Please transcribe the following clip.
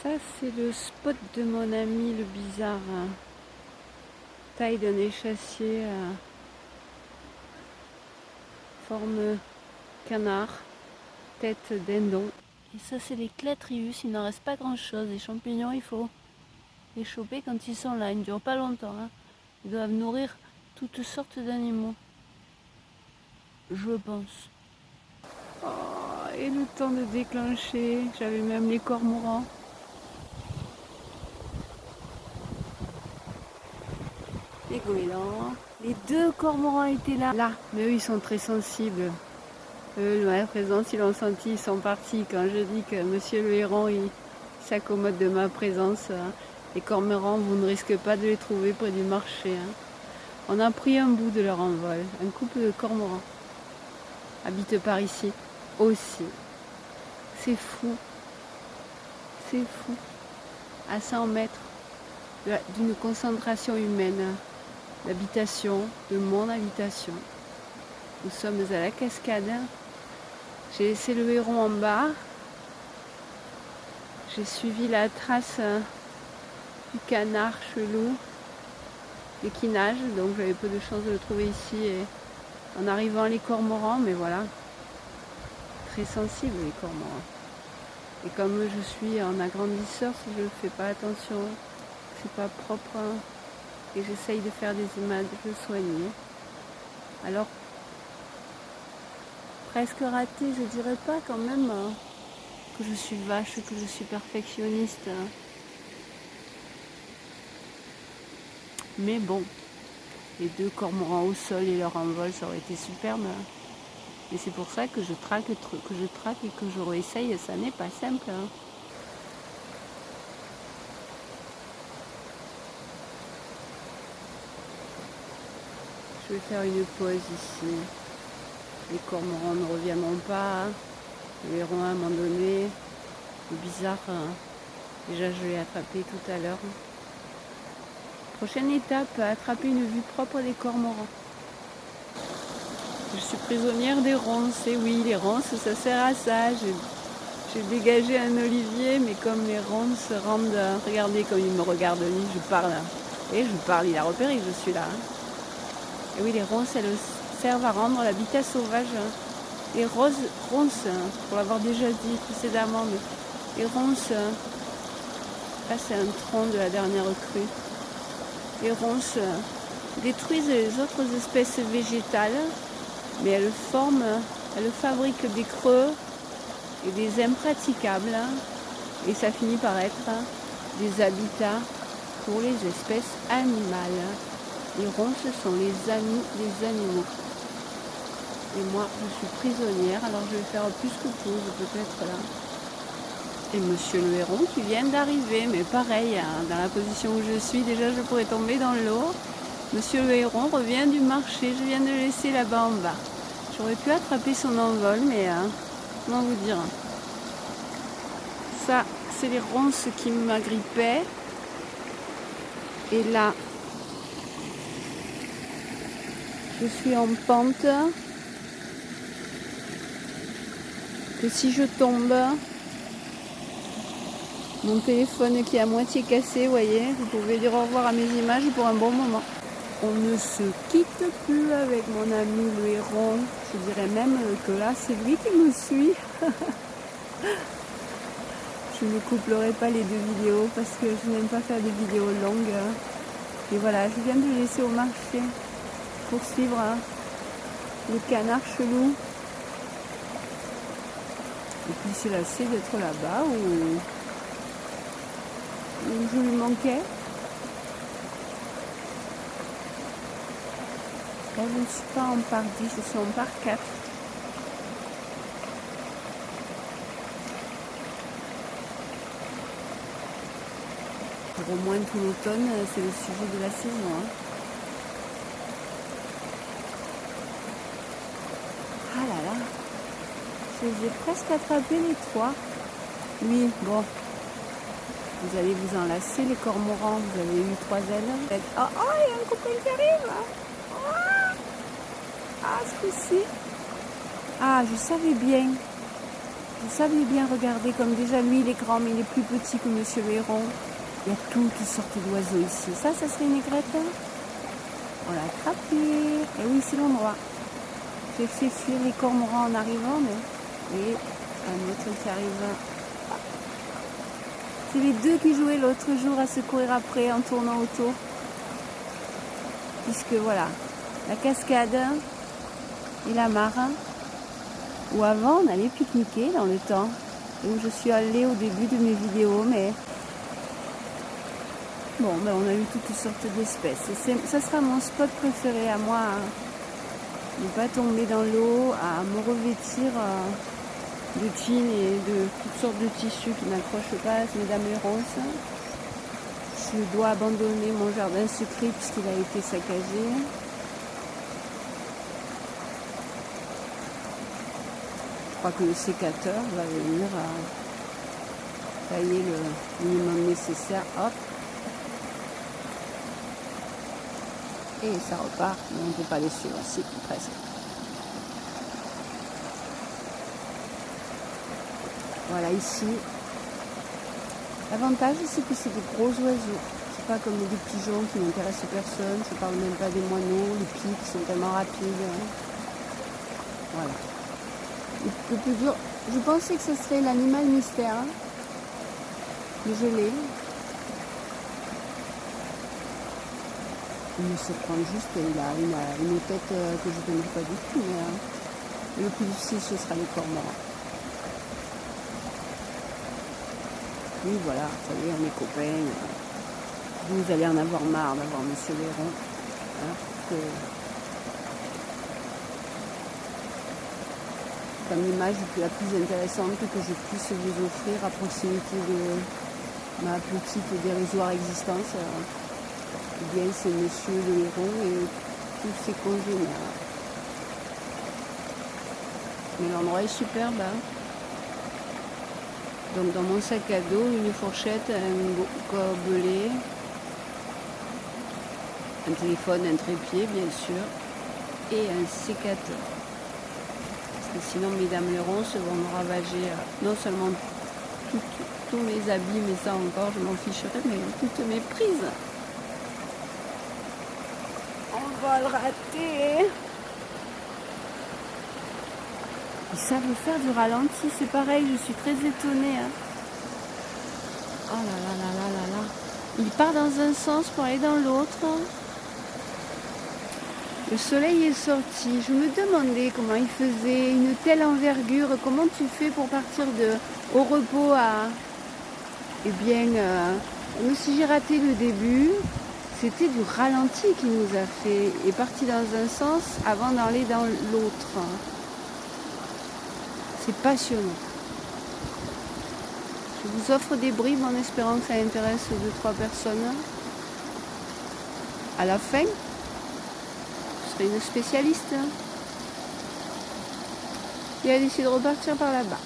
Ça, c'est le spot de mon ami le bizarre. Taille d'un échassier, forme canard, tête dindon. Et ça, c'est les Clatrius. Il n'en reste pas grand chose. Les champignons, il faut les choper quand ils sont là. Ils ne durent pas longtemps. Ils doivent nourrir toutes sortes d'animaux, je pense. Oh, et le temps de déclencher. J'avais même les cormorans. Les goélands. Les deux cormorans étaient là. Mais eux, ils sont très sensibles. Eux, à présent, ils l'ont senti, ils sont partis. Quand je dis que monsieur le héron, il s'accommode de ma présence, les cormorans, vous ne risquez pas de les trouver près du marché. On a pris un bout de leur envol. Un couple de cormorans habite par ici aussi. C'est fou. C'est fou. À 100 mètres d'une concentration humaine, d'habitation, de mon habitation. Nous sommes à la cascade. J'ai laissé le héron en bas. J'ai suivi la trace du canard chelou et qui nage, donc j'avais peu de chance de le trouver ici. Et en arrivant les cormorans, mais voilà, très sensibles les cormorans. Et comme je suis en agrandisseur, si je ne fais pas attention, c'est pas propre, et j'essaye de faire des images soignées. Alors, presque raté, je dirais pas quand même que je suis vache, que je suis perfectionniste. Mais bon, les deux cormorans au sol et leur envol, ça aurait été superbe. Et c'est pour ça que je traque et que je réessaye, ça n'est pas simple. Je vais faire une pause ici. Les cormorans ne reviendront pas. Le héron à un moment donné. C'est bizarre. Déjà, je l'ai attrapé tout à l'heure. Prochaine étape, attraper une vue propre des cormorans. Je suis prisonnière des ronces. Et oui, les ronces, ça sert à ça. J'ai dégagé un olivier, mais comme les ronces rendent... Regardez comme il me regarde, lui, je parle. Et je parle, il a repéré que je suis là. Et oui, les ronces, elles servent à rendre l'habitat sauvage. Les ronces, pour l'avoir déjà dit précédemment, mais les ronces, là c'est un tronc de la dernière crue. Les ronces détruisent les autres espèces végétales, mais elles fabriquent des creux et des impraticables, et ça finit par être des habitats pour les espèces animales. Les ronces sont les amis des animaux. Et moi, je suis prisonnière, alors je vais faire plus que pause, peut-être là. Et monsieur le héron qui vient d'arriver, mais pareil, dans la position où je suis, déjà je pourrais tomber dans l'eau. Monsieur le héron revient du marché, je viens de le laisser là-bas en bas. J'aurais pu attraper son envol, mais comment vous dire? Ça, c'est les ronces qui m'agrippaient. Et là, je suis en pente. Que si je tombe, mon téléphone qui est à moitié cassé, vous voyez, vous pouvez dire au revoir à mes images pour un bon moment. On ne se quitte plus avec mon ami le héron. Je dirais même que là, c'est lui qui me suit. Je ne couplerai pas les deux vidéos parce que je n'aime pas faire des vidéos longues. Et voilà, je viens de le laisser au marché pour suivre le canard chelou. Et puis c'est lassé d'être là-bas où je lui manquais. Là, je ne suis pas en part 10, je suis en part 4. Pour au moins tout l'automne, c'est le sujet de la saison. Ah là là, je les ai presque attrapés les trois. Oui, bon. Vous allez vous enlacer les cormorans, vous avez eu 3 ailes. Oh, il y a un copain qui arrive. Ah, ce coup-ci. Ah, je savais bien. Vous savez bien regarder, comme déjà lui il est grand mais il est plus petit que Monsieur le Héron. Il y a toutes sortes d'oiseaux ici. Ça serait une aigrette. On l'a attrapé. Et oui, c'est l'endroit. J'ai fait fuir les cormorans en arrivant, mais... Et un autre qui arrive. C'est les deux qui jouaient l'autre jour à se courir après en tournant autour. Puisque voilà, la cascade et la mare, où avant on allait pique-niquer dans le temps, et où je suis allée au début de mes vidéos, mais bon, ben on a eu toutes sortes d'espèces. Ça sera mon spot préféré à moi, hein. Ne pas tomber dans l'eau, à me revêtir de jeans et de toutes sortes de tissus qui n'accrochent pas à Mesdames les Ronces. Je dois abandonner mon jardin secret puisqu'il a été saccagé. Je crois que le sécateur va venir tailler le minimum nécessaire. Hop. Et ça repart, mais on ne peut pas les suivre, si, presque. Voilà, ici. L'avantage, c'est que c'est des gros oiseaux. C'est pas comme des pigeons qui n'intéressent personne. Je parle même pas des moineaux, les pics sont tellement rapides. Voilà. Le plus dur, je pensais que ce serait l'animal mystère, hein, mais je l'ai. Il me surprend juste, il a une tête que je ne connais pas du tout, mais le plus difficile ce sera les cormorans. Oui, voilà, ça y est, on est copains. Vous allez en avoir marre d'avoir Monsieur le Héron. Hein, comme l'image la plus intéressante que je puisse vous offrir à proximité de ma petite dérisoire existence. Eh bien, c'est Monsieur le Héron et tous ses congénères. Mais l'endroit est superbe, hein. Donc dans mon sac à dos, une fourchette, un gobelet, un téléphone, un trépied bien sûr, et un sécateur. Parce que sinon Mesdames les Ronces vont me ravager non seulement tous mes habits, mais ça encore je m'en ficherai, mais toutes mes prises. On va le rater. Ils savent faire du ralenti, c'est pareil, je suis très étonnée. Hein. Oh là là là là là là. Il part dans un sens pour aller dans l'autre. Le soleil est sorti. Je me demandais comment il faisait une telle envergure. Comment tu fais pour partir au repos à... Eh bien, même si j'ai raté le début, c'était du ralenti qui nous a fait. Et parti dans un sens avant d'aller dans l'autre. C'est passionnant. Je vous offre des bribes en espérant que ça intéresse 2-3 personnes. À la fin, je serai une spécialiste. Et elle décide de repartir par là-bas.